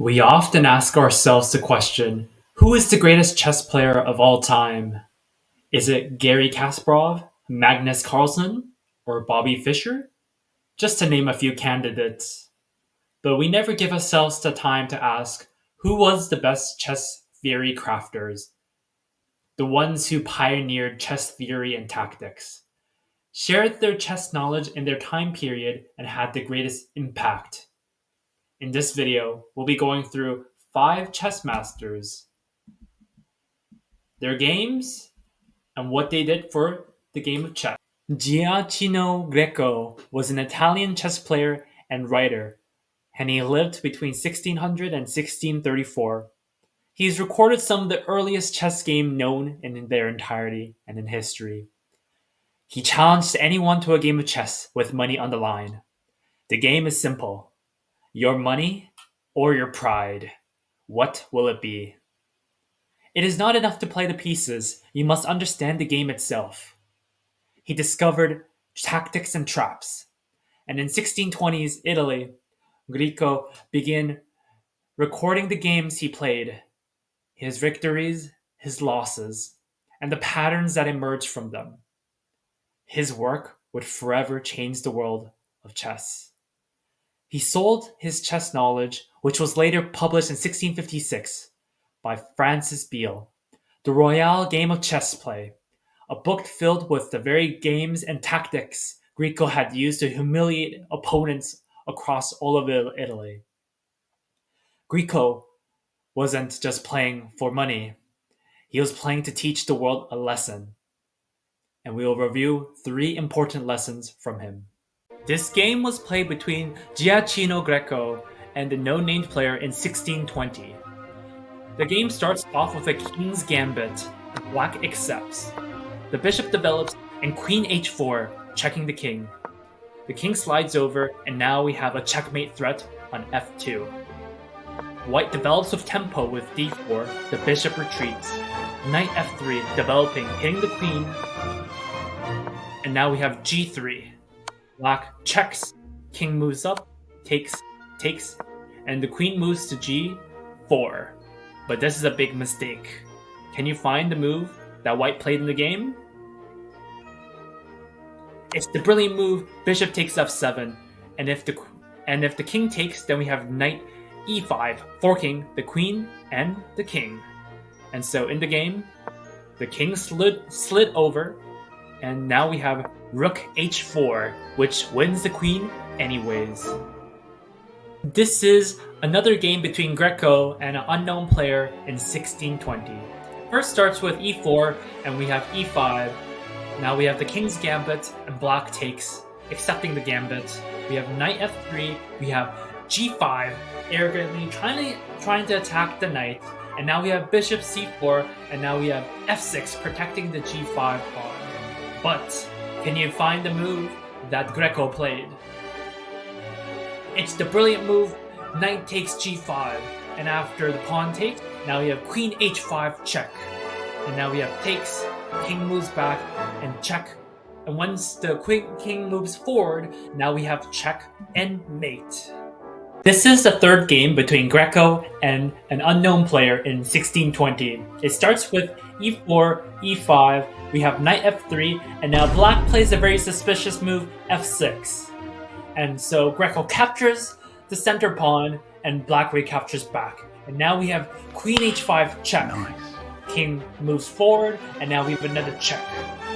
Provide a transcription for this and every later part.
We often ask ourselves the question, who is the greatest chess player of all time? Is it Garry Kasparov, Magnus Carlsen, or Bobby Fischer? Just to name a few candidates. But we never give ourselves the time to ask, who was the best chess theory crafters? The ones who pioneered chess theory and tactics, shared their chess knowledge in their time period, and had the greatest impact. In this video, we'll be going through 5 chess masters, their games, and what they did for the game of chess. Gino Greco was an Italian chess player and writer, and he lived between 1600 and 1634. He's recorded some of the earliest chess game known in their entirety and in history. He challenged anyone to a game of chess with money on the line. The game is simple. Your money or your pride. What will it be? It is not enough to play the pieces, you must understand the game itself. He discovered tactics and traps, and in 1620s Italy, Greco began recording the games he played, his victories, his losses, and the patterns that emerged from them. His work would forever change the world of chess. He sold his chess knowledge, which was later published in 1656 by Francis Beale, The Royal Game of Chess Play, a book filled with the very games and tactics Greco had used to humiliate opponents across all of Italy. Greco wasn't just playing for money, he was playing to teach the world a lesson. And we will review 3 important lessons from him. This game was played between Gino Greco and the no-named player in 1620. The game starts off with a king's gambit, and black accepts. The bishop develops, and queen h4, checking the king. The king slides over, and now we have a checkmate threat on f2. White develops with tempo with d4, the bishop retreats. Knight f3, developing, hitting the queen. And now we have g3. Black checks, king moves up, takes, and the queen moves to g4. But this is a big mistake. Can you find the move that white played in the game? It's the brilliant move, bishop takes f7, and if the king takes, then we have knight e5, forking the queen and the king. And so in the game, the king slid over, and now we have rook h4, which wins the queen anyways. This is another game between Greco and an unknown player in 1620. First starts with e4, and we have e5. Now we have the king's gambit, and black takes, accepting the gambit. We have knight f3, we have g5, arrogantly trying to attack the knight. And now we have bishop c4, and now we have f6, protecting the g5 pawn. But can you find the move that Greco played? It's the brilliant move, knight takes g5, and after the pawn takes, now we have queen h5 check. And now we have takes, king moves back, and check. And once the king moves forward, now we have check and mate. This is the 3rd game between Greco and an unknown player in 1620. It starts with e4, e5, we have knight f3, and now black plays a very suspicious move, f6. And so Greco captures the center pawn, and black recaptures back. And now we have queen h5 check. Nice. King moves forward, and now we have another check.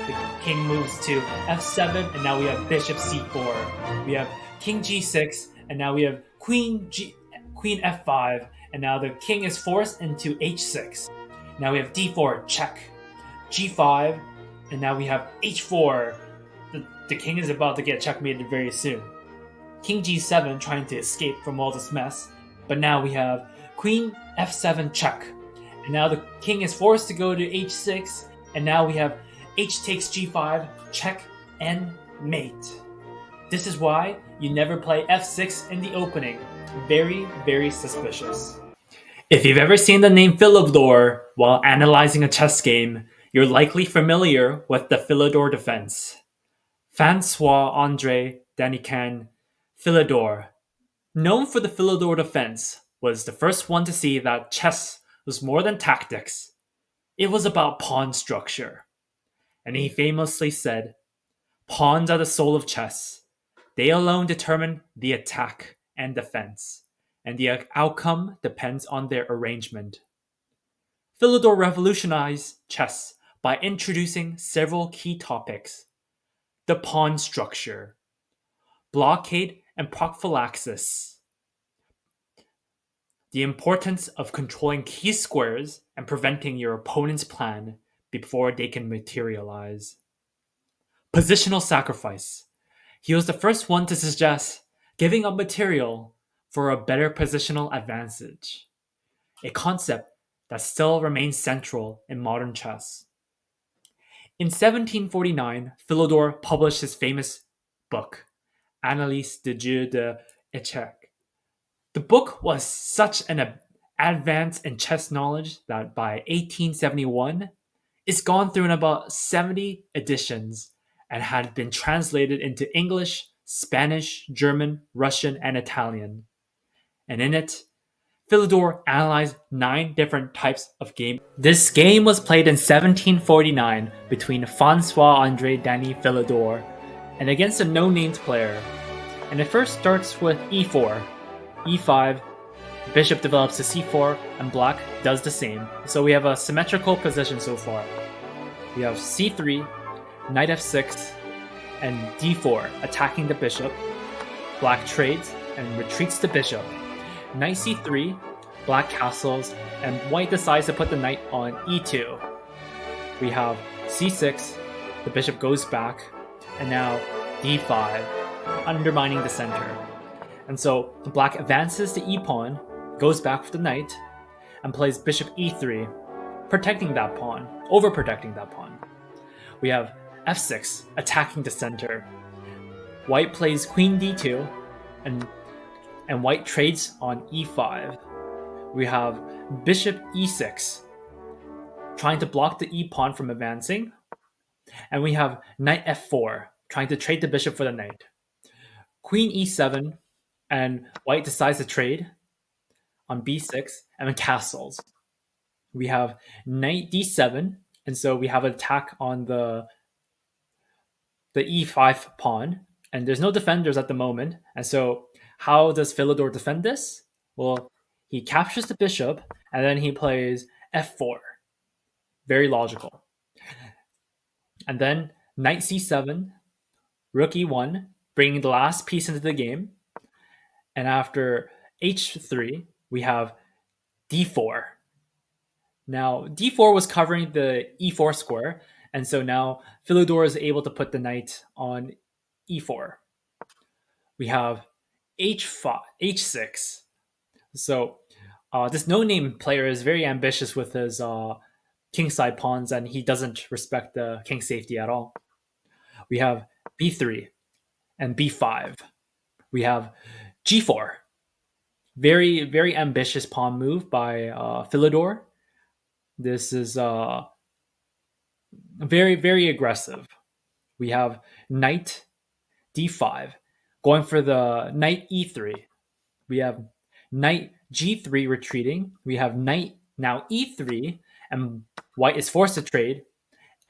The king moves to f7, and now we have bishop c4. We have king g6, and now we have queen f5, and now the king is forced into h6. Now we have d4 check, g5, and now we have h4. The king is about to get checkmated very soon. King g7 trying to escape from all this mess, but now we have queen f7 check, and now the king is forced to go to h6, and now we have h takes g5 check and mate. This is why you never play f6 in the opening. Very, very suspicious. If you've ever seen the name Philidor while analyzing a chess game, you're likely familiar with the Philidor defense. François-André Danican Philidor. Known for the Philidor defense, was the first one to see that chess was more than tactics. It was about pawn structure. And he famously said, "Pawns are the soul of chess. They alone determine the attack and defense, and the outcome depends on their arrangement." Philidor revolutionized chess by introducing several key topics: the pawn structure, blockade and prophylaxis, the importance of controlling key squares and preventing your opponent's plan before they can materialize, positional sacrifice. He was the first one to suggest giving up material for a better positional advantage, a concept that still remains central in modern chess. In 1749, Philidor published his famous book, Analyse de jeu d'échecs. The book was such an advance in chess knowledge that by 1871, it's gone through in about 70 editions and had been translated into English, Spanish, German, Russian, and Italian. And in it, Philidor analyzed 9 different types of game. This game was played in 1749 between Francois-André Danny Philidor and against a no-named player. And it first starts with e4, e5, bishop develops to c4, and black does the same. So we have a symmetrical position so far. We have c3, knight f6, and d4 attacking the bishop. Black trades and retreats the bishop. Knight c3, black castles, and white decides to put the knight on e2. We have c6, the bishop goes back, and now d5, undermining the center. And so black advances the e-pawn, goes back with the knight, and plays bishop e3, protecting that pawn, overprotecting that pawn. We have f6, attacking the center. White plays queen d2, and white trades on e5. We have bishop e6, trying to block the e-pawn from advancing. And we have knight f4, trying to trade the bishop for the knight. Queen e7, and white decides to trade on b6, and then castles. We have knight d7, and so we have an attack on the e5 pawn, and there's no defenders at the moment. And so how does Philidor defend this? Well, he captures the bishop, and then he plays f4. Very logical. And then knight c7, rook e1, bringing the last piece into the game. And after h3, we have d4. Now, d4 was covering the e4 square, and so now Philidor is able to put the knight on e4. We have h5, h6. So this no-name player is very ambitious with his kingside pawns, and he doesn't respect the king safety at all. We have b3 and b5. We have g4. Very, very ambitious pawn move by Philidor. This is very, very aggressive. We have knight d5, going for the knight e3. We have knight g3 retreating. We have knight now e3, and white is forced to trade.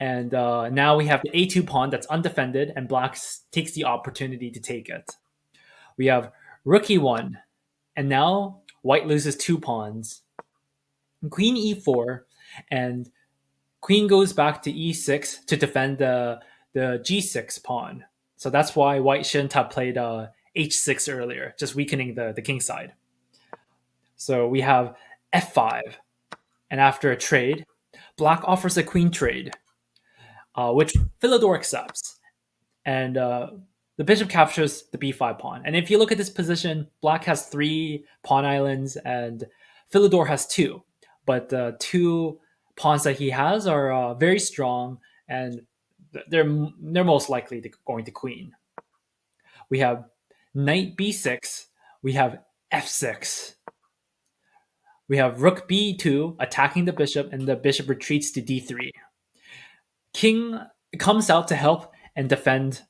And now we have the a2 pawn that's undefended, and black takes the opportunity to take it. We have rook e1, and now white loses 2 pawns. Queen e4, and queen goes back to e6 to defend the g6 pawn. So that's why white shouldn't have played h6 earlier, just weakening the king side. So we have f5, and after a trade, black offers a queen trade, which Philidor accepts. And the bishop captures the b5 pawn. And if you look at this position, black has 3 pawn islands, and Philidor has 2. But the 2 pawns that he has are very strong, and they're most likely going to queen. We have knight b6. We have f6. We have rook b2 attacking the bishop, and the bishop retreats to d3. King comes out to help and defend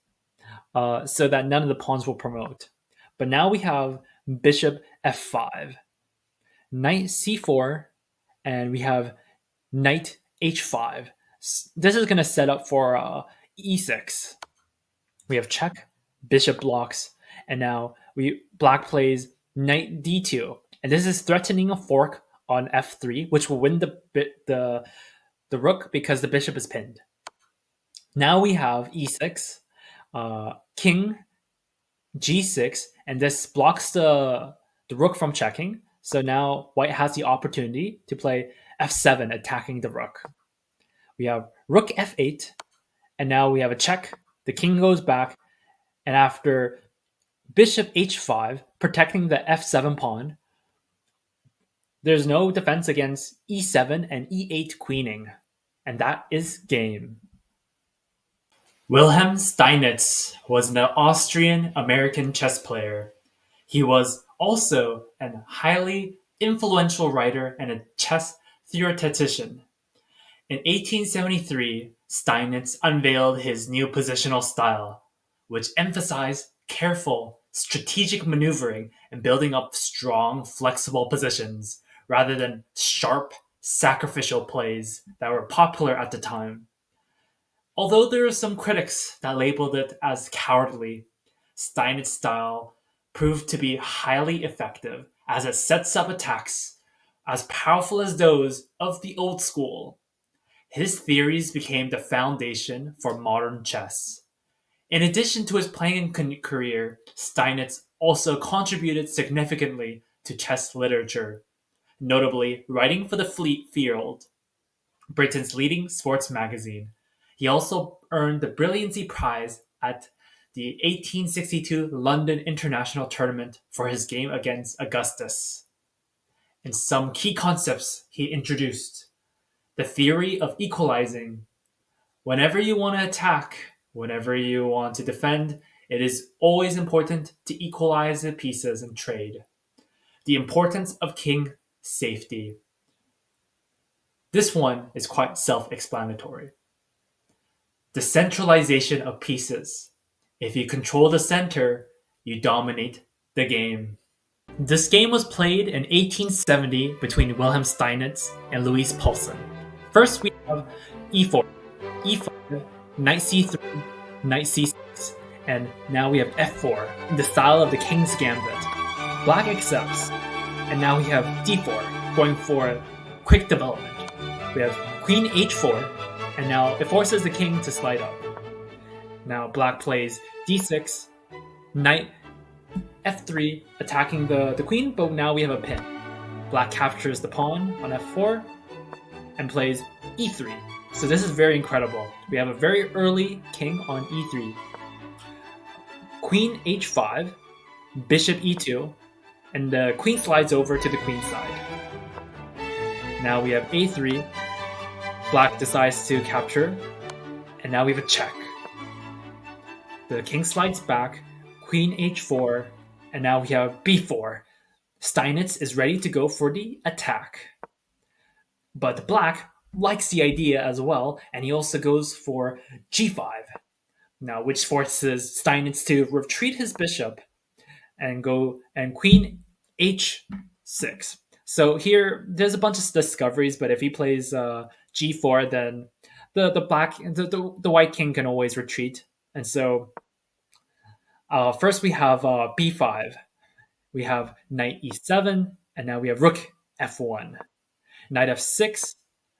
so that none of the pawns will promote. But now we have bishop f5. knight c4, and we have knight h5. This is going to set up for e6. We have check, bishop blocks, and now black plays knight d2, and this is threatening a fork on f3, which will win the rook because the bishop is pinned. Now we have e6, king g6, and this blocks the rook from checking. So now white has the opportunity to play f7, attacking the rook. We have rook f8, and now we have a check. The king goes back, and after bishop h5, protecting the f7 pawn, there's no defense against e7 and e8 queening. And that is game. Wilhelm Steinitz was an Austrian-American chess player. He was also a highly influential writer and a chess theoretician. In 1873, Steinitz unveiled his new positional style, which emphasized careful, strategic maneuvering and building up strong, flexible positions, rather than sharp, sacrificial plays that were popular at the time. Although there are some critics that labeled it as cowardly, Steinitz's style proved to be highly effective as it sets up attacks as powerful as those of the old school. His theories became the foundation for modern chess. In addition to his playing career, Steinitz also contributed significantly to chess literature, notably writing for the Fleet Field, Britain's leading sports magazine. He also earned the Brilliancy Prize at the 1862 London International Tournament for his game against Augustus. And some key concepts he introduced: the theory of equalizing. Whenever you want to attack, whenever you want to defend, it is always important to equalize the pieces and trade. The importance of king safety. This one is quite self-explanatory. The centralization of pieces. If you control the center, you dominate the game. This game was played in 1870 between Wilhelm Steinitz and Louis Poulsen. First, we have e4, e5, knight c3, knight c6, and now we have f4 in the style of the King's Gambit. Black accepts, and now we have d4, going for quick development. We have queen h4, and now it forces the king to slide up. Now black plays d6, knight f3, attacking the queen, but now we have a pin. Black captures the pawn on f4 and plays e3. So this is very incredible. We have a very early king on e3. Queen h5, bishop e2, and the queen slides over to the queen side. Now we have a3. Black decides to capture, and now we have a check. The king slides back, queen h4, and now we have b4. Steinitz is ready to go for the attack. But black likes the idea as well, and he also goes for g5. Now, which forces Steinitz to retreat his bishop and go and queen h6. So here, there's a bunch of discoveries, but if he plays g4, then the white king can always retreat. And so first we have b5. We have knight e7, and now we have rook f1. Knight f6,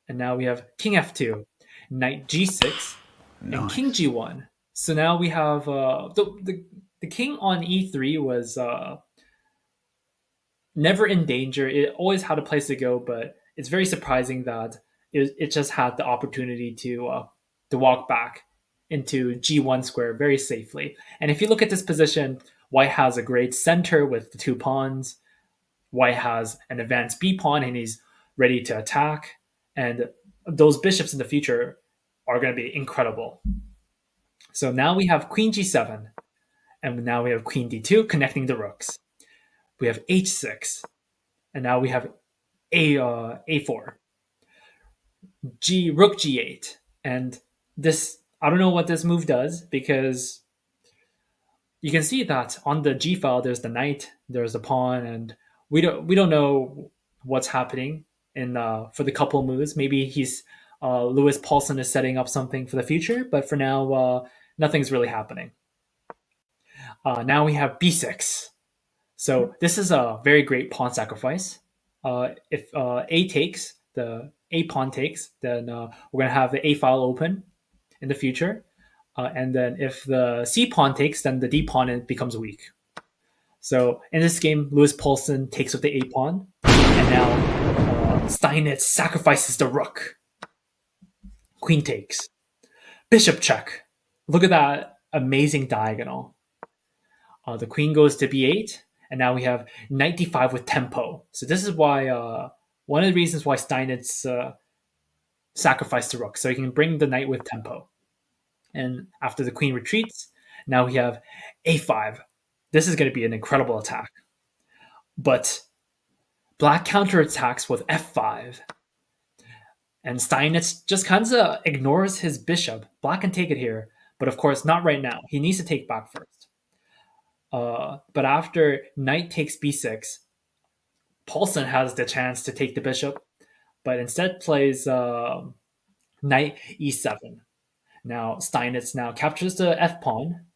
and now we have king f2. Knight g6, and king g1. So now we have the king on e3 was never in danger. It always had a place to go, but it's very surprising that it just had the opportunity to walk back into g1 square very safely. And if you look at this position, white has a great center with the two pawns. White has an advanced b pawn, and he's ready to attack. And those bishops in the future are going to be incredible. So now we have queen g7, and now we have queen d2 connecting the rooks. We have h6, and now we have a4, rook g8, and this, I don't know what this move does, because you can see that on the g file there's the knight, there's the pawn, and we don't know what's happening in for the couple moves. Maybe he's Lewis Paulson is setting up something for the future, but for now, nothing's really happening. Now we have b6. So this is a very great pawn sacrifice. If a takes, the a pawn takes, then we're going to have the a file open in the future. And then if the c pawn takes, then the d pawn becomes weak. So in this game, Lewis Paulson takes with the a pawn, and now Steinitz sacrifices the rook. Queen takes. Bishop check. Look at that amazing diagonal. The queen goes to b8, and now we have knight d5 with tempo. So this is why one of the reasons why Steinitz sacrificed the rook, so he can bring the knight with tempo. And after the queen retreats, now we have a5. This is going to be an incredible attack. But black counterattacks with f5. And Steinitz just kind of ignores his bishop. Black can take it here, but of course not right now. He needs to take back first. But after knight takes b6, Paulson has the chance to take the bishop, but instead plays knight e7. Now Steinitz now captures the f pawn.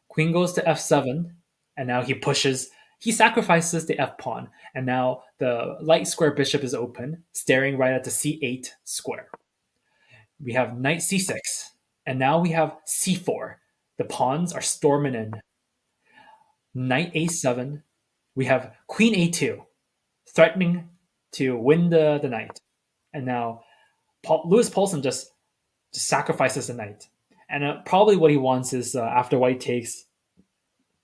Queen goes to f7, and now he sacrifices the f pawn, and now the light square bishop is open, staring right at the c8 square. We have knight c6, and now we have c4. The pawns are storming in. Knight a7. We have queen a2, threatening to win the knight. And now Lewis Paulson just sacrifices the knight. And probably what he wants is after white takes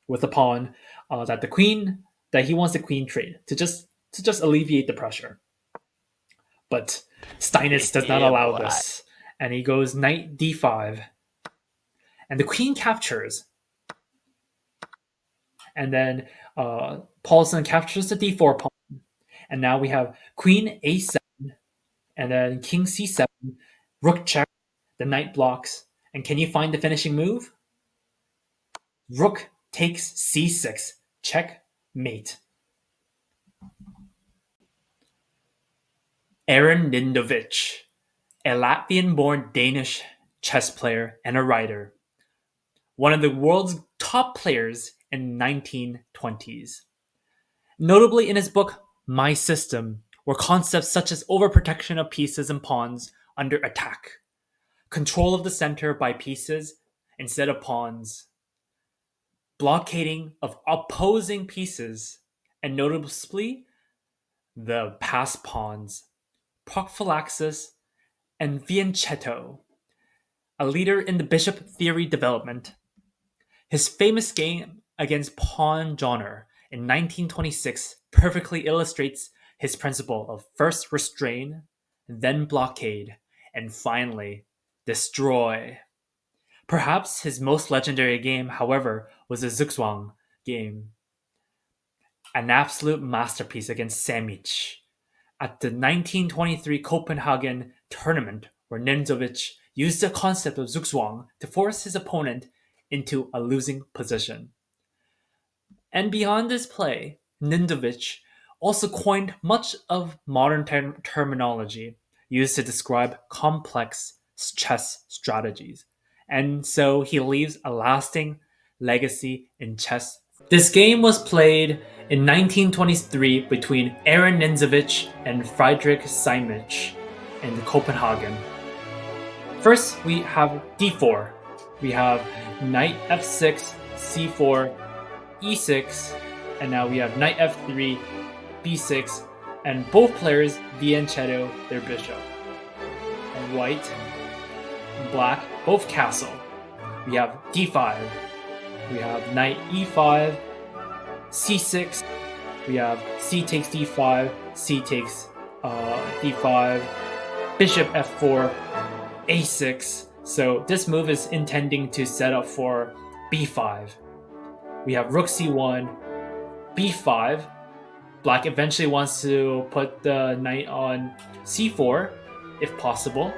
with the pawn, that he wants the queen trade to just alleviate the pressure. But Steinitz does not allow this, and he goes knight d5, and the queen captures. And then Paulson captures the d4 pawn, and now we have queen a7, and then king c7, rook check, the knight blocks, and can you find the finishing move? Rook takes c6, checkmate. Aaron Nvic, a Latvian-born Danish chess player and a writer, one of the world's top players in 1920s. Notably in his book My System were concepts such as overprotection of pieces and pawns under attack, control of the center by pieces instead of pawns, blockading of opposing pieces, and notably the passed pawns, prophylaxis, and fianchetto, a leader in the bishop theory development. His famous game against Pawn Joner in 1926 perfectly illustrates his principle of first restrain, then blockade, and finally destroy. Perhaps his most legendary game, however, was the Zugzwang game, an absolute masterpiece against Samic at the 1923 Copenhagen tournament, where Nendovich used the concept of Zugzwang to force his opponent into a losing position. And beyond this play, Nendovich also coined much of modern terminology used to describe complex chess strategies. And so he leaves a lasting legacy in chess. This game was played in 1923 between Aaron Nendovich and Friedrich Simic in Copenhagen. First, we have d4. We have knight f6, c4, e6, and now we have knight f3, b6, and both players fianchetto their bishop. And white and black both castle. We have d5. We have knight e5, c6. We have c takes d5, c takes d5, bishop f4, a6. So this move is intending to set up for b5. We have rook c1, b5. Black eventually wants to put the knight on c4, if possible.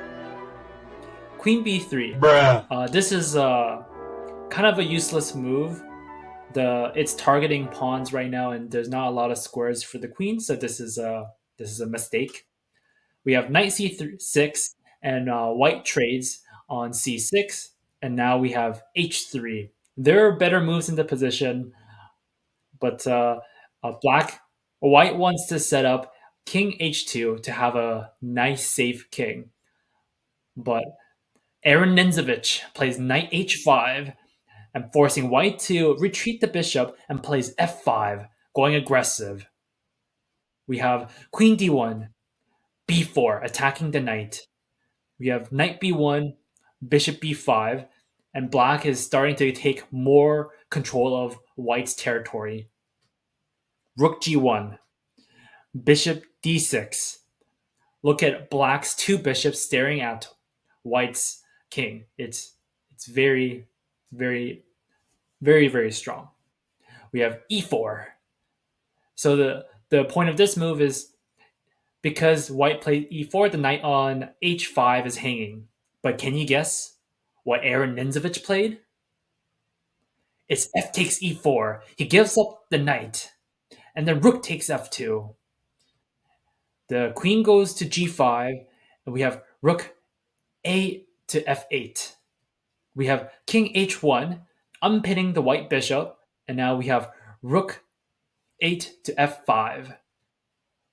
Queen b3. This is kind of a useless move. It's targeting pawns right now, and there's not a lot of squares for the queen, so this is This is a mistake. We have knight c6, and white trades on c6, and now we have h3. There are better moves in the position, but white wants to set up king h2 to have a nice safe king. But Aaron Nenzovich plays knight h5 and forcing white to retreat the bishop and plays f5, going aggressive. We have queen d1, b4, attacking the knight. We have knight b1, bishop b5, and black is starting to take more control of white's territory. Rook g1, bishop d6. Look at black's two bishops staring at white's king. It's very very strong. We have e4. So the point of this move is because white played e4, the knight on h5 is hanging. But can you guess what Aaron Nenzovich played? It's f takes e4. He gives up the knight, and then rook takes f2. The queen goes to g5, and we have rook a to f8. We have king h1, unpinning the white bishop, and now we have rook 8 to f5.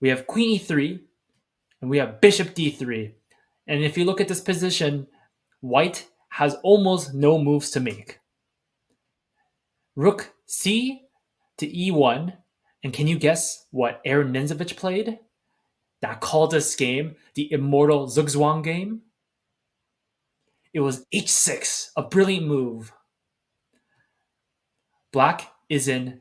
We have queen e3, and we have bishop d3. And if you look at this position, white has almost no moves to make. Rook c to e1, and can you guess what Aaron Nenzovich played? That called this game the immortal Zugzwang game. It was h6, a brilliant move. Black is in,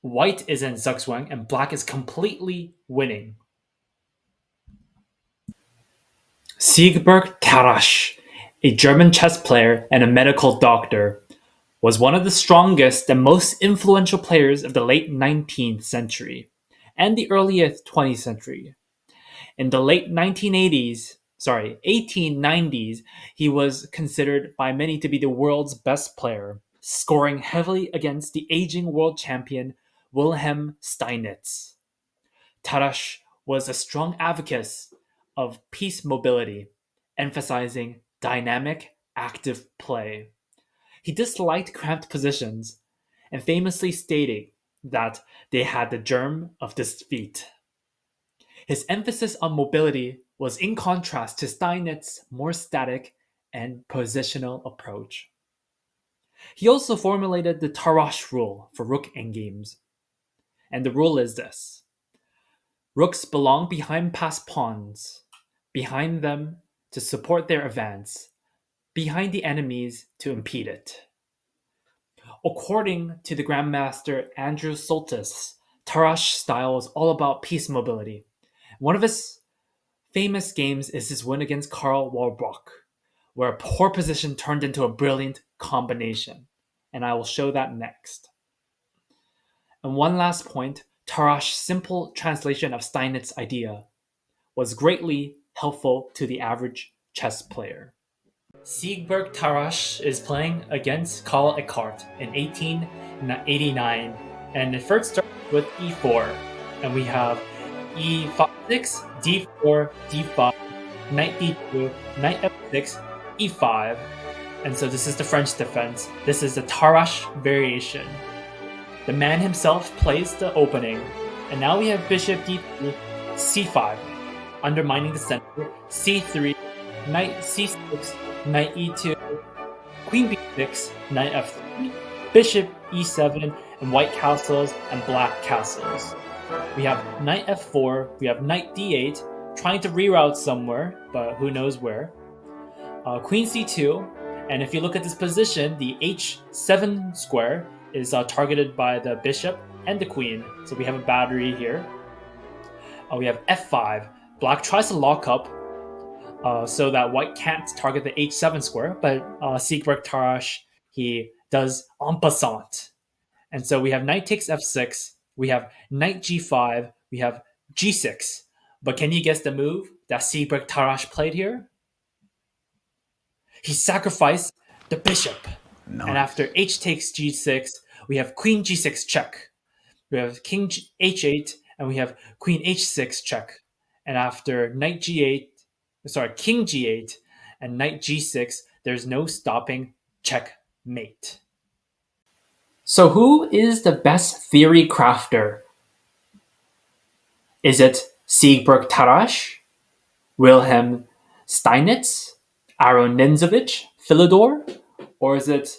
white is in Zugzwang, and black is completely winning. Seberg Tarash, a German chess player and a medical doctor, was one of the strongest and most influential players of the late 19th century and the early 20th century. In the late 1890s, he was considered by many to be the world's best player, scoring heavily against the aging world champion Wilhelm Stein. Tarash was a strong advocate of piece mobility, emphasizing dynamic, active play. He disliked cramped positions and famously stated that they had the germ of defeat. His emphasis on mobility was in contrast to Steinitz' more static and positional approach. He also formulated the Tarash rule for rook endgames. And the rule is this: rooks belong behind passed pawns, behind them to support their advance, behind the enemies to impede it. According to the Grandmaster Andrew Soltis, Tarash's style was all about piece mobility. One of his famous games is his win against Karl Warbach, where a poor position turned into a brilliant combination. And I will show that next. And one last point, Tarash's simple translation of Steinitz's idea was greatly helpful to the average chess player. Seberg Tarash is playing against Karl Eckhart in 1889, and it first starts with e4, and we have e6, d4, d5, knight d2, knight f6, e5, and so this is the French defense. This is the Tarash variation. The man himself plays the opening, and now we have bishop d3, c5, undermining the center, c3, knight c6, knight e2, queen b6, knight f3, bishop e7, and white castles and black castles. We have knight f4, we have knight d8, trying to reroute somewhere, but who knows where. Queen c2, and if you look at this position, the h7 square is targeted by the bishop and the queen, so we have a battery here. We have f5. Black tries to lock up so that white can't target the h7 square, but Seberg Tarash, he does en passant. And so we have knight takes f6, we have knight g5, we have g6. But can you guess the move that Seberg Tarash played here? He sacrificed the bishop. Nice. And after h takes g6, we have queen g6 check. We have king h8, and we have queen h6 check. And after knight g8, sorry, king g8 and knight g6, there's no stopping checkmate. So who is the best theory crafter? Is it Seberg Tarash, Wilhelm Stein, Aaron Nvic, Philidor, or is it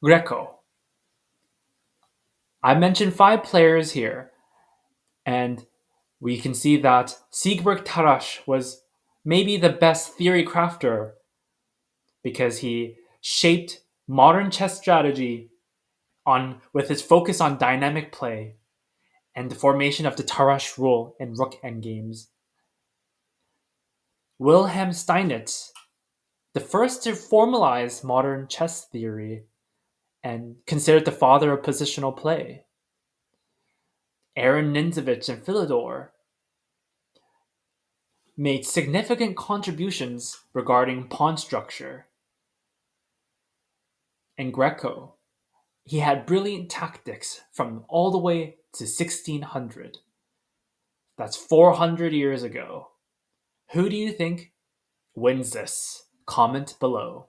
Greco? I mentioned 5 players here, and we can see that Seberg Tarash was maybe the best theory crafter because he shaped modern chess strategy with his focus on dynamic play and the formation of the Tarash rule in rook endgames. Wilhelm Stein, the first to formalize modern chess theory and considered the father of positional play. Aaron Nvic and Philidor made significant contributions regarding pawn structure. And Greco, he had brilliant tactics from all the way to 1600. That's 400 years ago. Who do you think wins this? Comment below.